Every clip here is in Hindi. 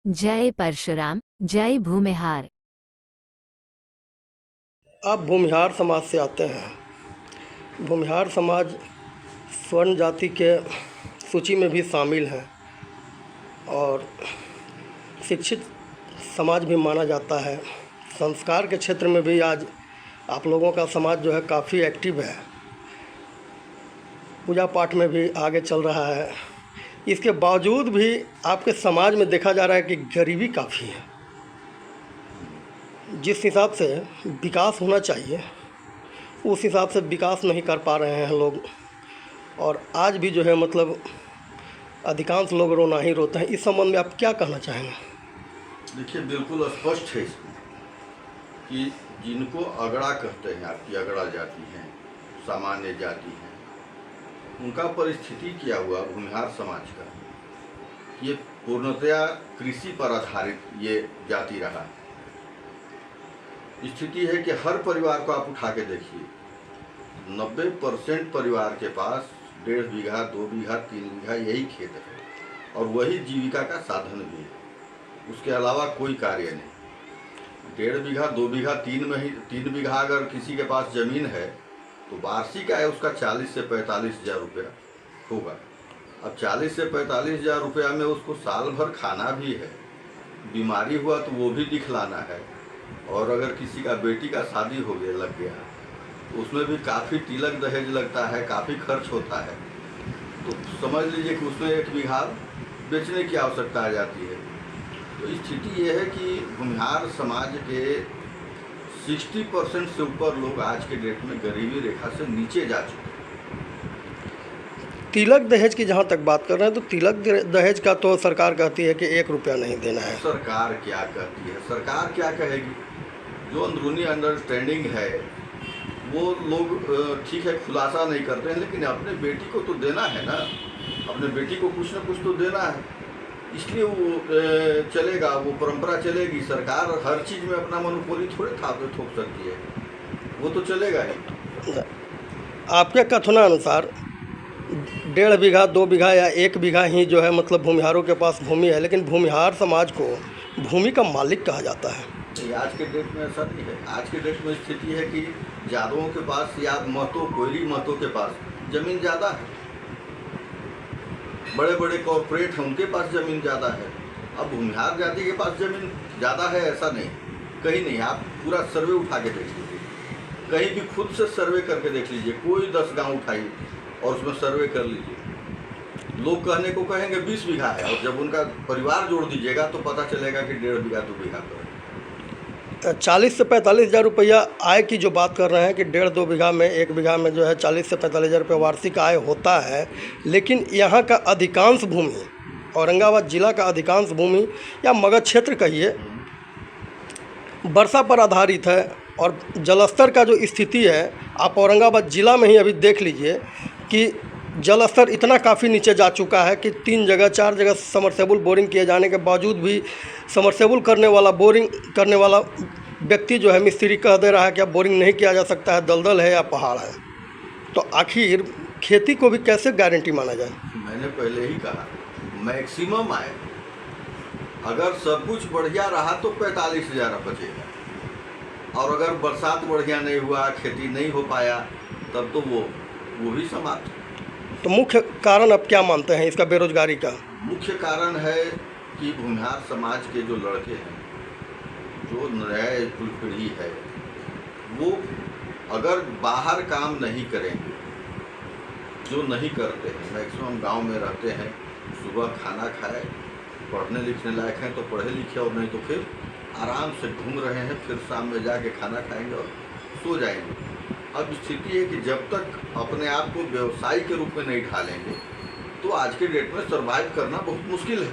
जय परशुराम, जय भूमिहार। आप भूमिहार समाज से आते हैं। भूमिहार समाज स्वर्ण जाति के सूची में भी शामिल हैं और शिक्षित समाज भी माना जाता है। संस्कार के क्षेत्र में भी आज आप लोगों का समाज जो है काफ़ी एक्टिव है, पूजा पाठ में भी आगे चल रहा है। इसके बावजूद भी आपके समाज में देखा जा रहा है कि गरीबी काफ़ी है। जिस हिसाब से विकास होना चाहिए उस हिसाब से विकास नहीं कर पा रहे हैं लोग, और आज भी जो है मतलब अधिकांश लोग रोना ही रोते हैं। इस संबंध में आप क्या कहना चाहेंगे? देखिए, बिल्कुल स्पष्ट है इसमें कि जिनको अगड़ा कहते हैं, आपकी अगड़ा जाति है, सामान्य जाति है, उनका परिस्थिति क्या हुआ भूमिहार समाज का। ये पूर्णतया कृषि पर आधारित ये जाति रहा। स्थिति है कि हर परिवार को आप उठा के देखिए, 90% परिवार के पास 1.5 बीघा, 2 बीघा, 3 बीघा यही खेत है और वही जीविका का साधन भी है। उसके अलावा कोई कार्य नहीं। 1.5 बीघा, 2 बीघा, 3 बीघा अगर किसी के पास ज़मीन है तो वार्षिक आय उसका 40 से 45 हज़ार रुपया होगा। अब 40 से 45 हज़ार रुपया में उसको साल भर खाना भी है, बीमारी हुआ तो वो भी दिखलाना है, और अगर किसी का बेटी का शादी हो गया लग गया तो उसमें भी काफ़ी तिलक दहेज लगता है, काफ़ी खर्च होता है। तो समझ लीजिए कि उसमें 1 बीघा बेचने की आवश्यकता आ जाती है। तो स्थिति ये है कि भूमिहार समाज के 60% से ऊपर लोग आज के डेट में गरीबी रेखा से नीचे जा चुके हैं। तिलक दहेज की जहाँ तक बात कर रहे हैं तो तिलक दहेज का तो सरकार कहती है कि 1 रुपया नहीं देना है। सरकार क्या कहती है, सरकार क्या कहेगी? जो अंदरूनी अंडरस्टैंडिंग है वो लोग ठीक है खुलासा नहीं करते हैं, लेकिन अपने बेटी को तो देना है ना, अपने बेटी को कुछ ना कुछ तो देना है, इसलिए वो चलेगा, वो परंपरा चलेगी। सरकार हर चीज़ में अपना मोनोपोली थोड़े ठोक सकती है, वो तो चलेगा ही। आपके कथनानुसार 1.5 बीघा, 2 बीघा या 1 बीघा ही जो है मतलब भूमिहारों के पास भूमि है, लेकिन भूमिहार समाज को भूमि का मालिक कहा जाता है। आज के डेट में ऐसा नहीं है। आज के डेट में स्थिति है कि यादवों के पास या महतो, कोयली महतो के पास ज़मीन ज़्यादा है, बड़े बड़े कॉरपोरेट हैं उनके पास ज़मीन ज़्यादा है। अब भूमिहार जाति के पास ज़मीन ज़्यादा है ऐसा नहीं, कहीं नहीं। आप पूरा सर्वे उठा के देख लीजिए, कहीं भी खुद से सर्वे करके देख लीजिए, कोई 10 गांव उठाइए और उसमें सर्वे कर लीजिए। लोग कहने को कहेंगे 20 बीघा है, और जब उनका परिवार जोड़ दीजिएगा तो पता चलेगा कि 1.5 बीघा, 2 बीघा पर 40 से 45 हज़ार रुपया आय की जो बात कर रहे हैं कि 1.5-2 बीघा में, 1 बीघा में जो है 40 से 45 हज़ार रुपये वार्षिक आय होता है, लेकिन यहाँ का अधिकांश भूमि, औरंगाबाद जिला का अधिकांश भूमि या मगध क्षेत्र कहिए, वर्षा पर आधारित है। और जलस्तर का जो स्थिति है आप औरंगाबाद ज़िला में ही अभी देख लीजिए कि जलस्तर इतना काफ़ी नीचे जा चुका है कि 3 जगह 4 जगह समरसेबुल बोरिंग किए जाने के बावजूद भी समरसेबुल बोरिंग करने वाला व्यक्ति जो है मिस्त्री कह दे रहा है कि अब बोरिंग नहीं किया जा सकता है, दलदल है या पहाड़ है। तो आखिर खेती को भी कैसे गारंटी माना जाए? मैंने पहले ही कहा, मैक्सिमम आए। अगर सब कुछ बढ़िया रहा तो 45 हज़ार बचेगा, और अगर बरसात बढ़िया नहीं हुआ, खेती नहीं हो पाया, तब तो वो भी समाप्त। तो मुख्य कारण अब क्या मानते हैं इसका बेरोजगारी का? मुख्य कारण है कि भूमिहार समाज के जो लड़के हैं, जो नया पीढ़ी है, वो अगर बाहर काम नहीं करेंगे, जो नहीं करते हैं, मैक्सिमम गांव में रहते हैं, सुबह खाना खाए, पढ़ने लिखने लायक हैं तो पढ़े लिखे, और नहीं तो फिर आराम से घूम रहे हैं, फिर शाम में जाके खाना खाएंगे और सो जाएंगे। अब स्थिति है कि जब तक अपने आप को व्यवसाय के रूप में नहीं ढालेंगे तो आज के डेट में सर्वाइव करना बहुत मुश्किल है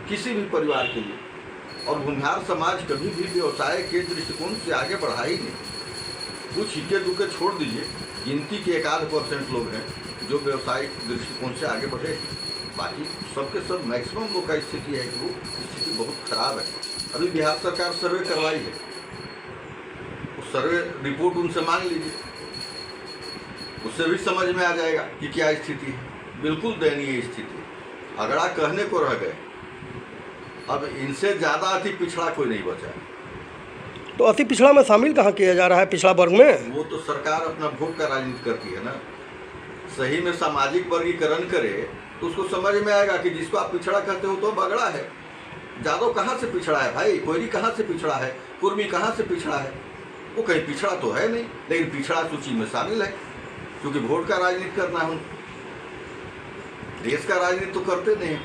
किसी भी परिवार के लिए। और भूमिहार समाज कभी भी व्यवसाय के दृष्टिकोण से आगे बढ़ा ही नहीं। कुछ हिक्के दुक्के छोड़ दीजिए, गिनती के 1-8% लोग हैं जो व्यवसायिक दृष्टिकोण से आगे बढ़े, बाकी सबके सब मैक्सिमम लोग का स्थिति है कि वो स्थिति बहुत खराब है। अभी बिहार सरकार सर्वे करवाई है, उस सर्वे रिपोर्ट उनसे मांग लीजिए, उससे भी समझ में आ जाएगा कि क्या स्थिति है। बिल्कुल दयनीय स्थिति। अगड़ा कहने को रह गए, अब इनसे ज़्यादा अति पिछड़ा कोई नहीं बचा। तो अति पिछड़ा में शामिल कहाँ किया जा रहा है पिछड़ा वर्ग में? वो तो सरकार अपना भोग का राजनीति करती है ना। सही में सामाजिक वर्गीकरण करे तो उसको समझ में आएगा कि जिसको आप पिछड़ा कहते हो तो बगड़ा है। जादव कहाँ से पिछड़ा है भाई? कोयरी कहाँ से पिछड़ा है? कुर्मी कहाँ से पिछड़ा है? वो कहीं पिछड़ा तो है नहीं, लेकिन पिछड़ा सूची में शामिल है क्योंकि वोट का राजनीति करना है। देश का राजनीति तो करते नहीं।